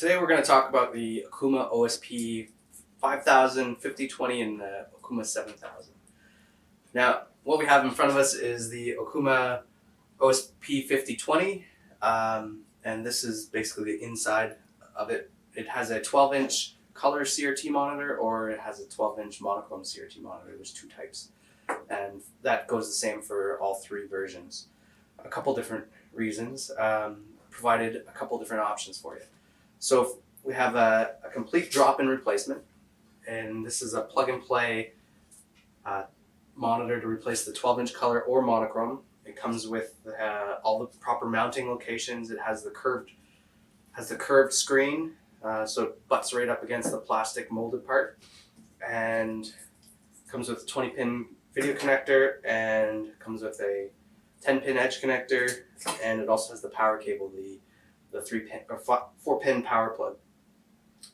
Today we're going to talk about the Okuma OSP 5000, 5020, and the Okuma 7000. Now, what we have in front of us is the Okuma OSP 5020, and this is basically the inside of it. It has a 12-inch color CRT monitor, or it has a 12-inch monochrome CRT monitor. There's two types, and that goes the same for all three versions. A couple different reasons, provided a couple different options for you. So we have a complete drop-in replacement, and this is a plug-and-play monitor to replace the 12-inch color or monochrome. It comes with all the proper mounting locations. It has the curved screen, so it butts right up against the plastic molded part, and comes with a 20-pin video connector, and comes with a 10-pin edge connector, and it also has the power cable, the 3-pin or 4-pin power plug.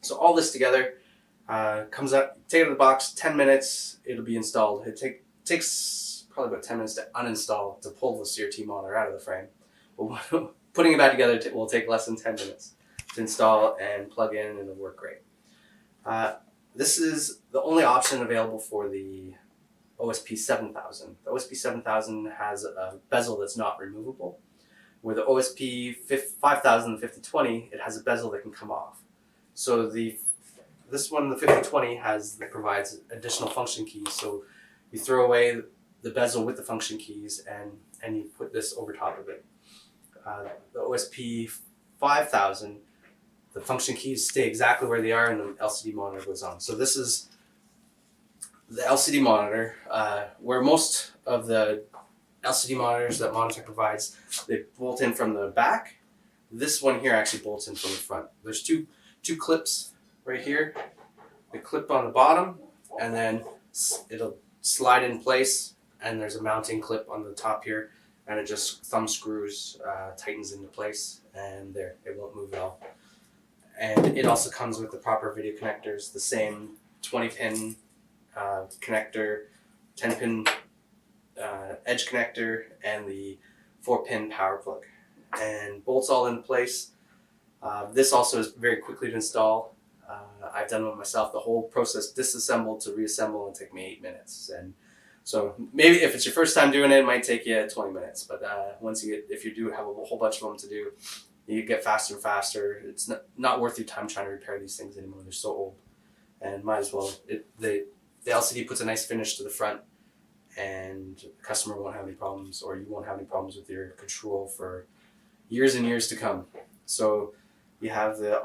So all this together comes out, take it out of the box, 10 minutes, it'll be installed. It takes probably about 10 minutes to uninstall, to pull the CRT monitor out of the frame. But putting it back together will take less than 10 minutes to install and plug in, and it'll work great. This is the only option available for the OSP 7000. The OSP 7000 has a bezel that's not removable. With the OSP 5000 and 5020, it has a bezel that can come off. So this one, the 5020, provides additional function keys. So you throw away the bezel with the function keys, and you put this over top of it. The OSP 5000, the function keys stay exactly where they are, and the LCD monitor goes on. So this is the LCD monitor, where most of the LCD monitors that Monitech provides, they bolt in from the back. This one here actually bolts in from the front. There's two clips right here. They clip on the bottom, and then it'll slide in place, and there's a mounting clip on the top here, and it just thumb screws, tightens into place, and there, it won't move at all. And it also comes with the proper video connectors, the same 20-pin connector, 10-pin edge connector, and the 4-pin power plug, and bolts all in place. This also is very quickly to install. I've done it myself. The whole process, disassemble to reassemble, and take me 8 minutes. And so maybe if it's your first time doing it, it might take you 20 minutes. But if you do have a whole bunch of them to do, you get faster and faster. It's not worth your time trying to repair these things anymore. They're so old, and might as well. The LCD puts a nice finish to the front, and the customer won't have any problems, or you won't have any problems with your control for years and years to come. So you have the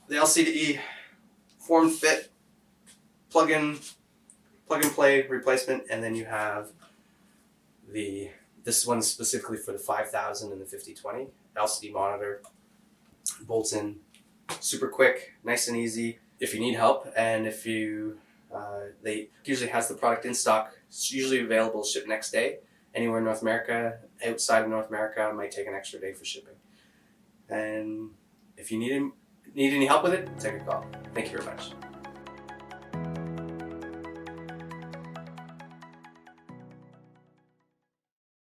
LCD form fit plug and play replacement, and then you have this one specifically for the 5000 and the 5020 LCD monitor. Bolts in super quick, nice and easy. If you need help, and if you they usually has the product in stock. It's usually available, shipped next day. Anywhere in North America. Outside of North America, it might take an extra day for shipping. And if you need any help with it, take a call. Thank you very much.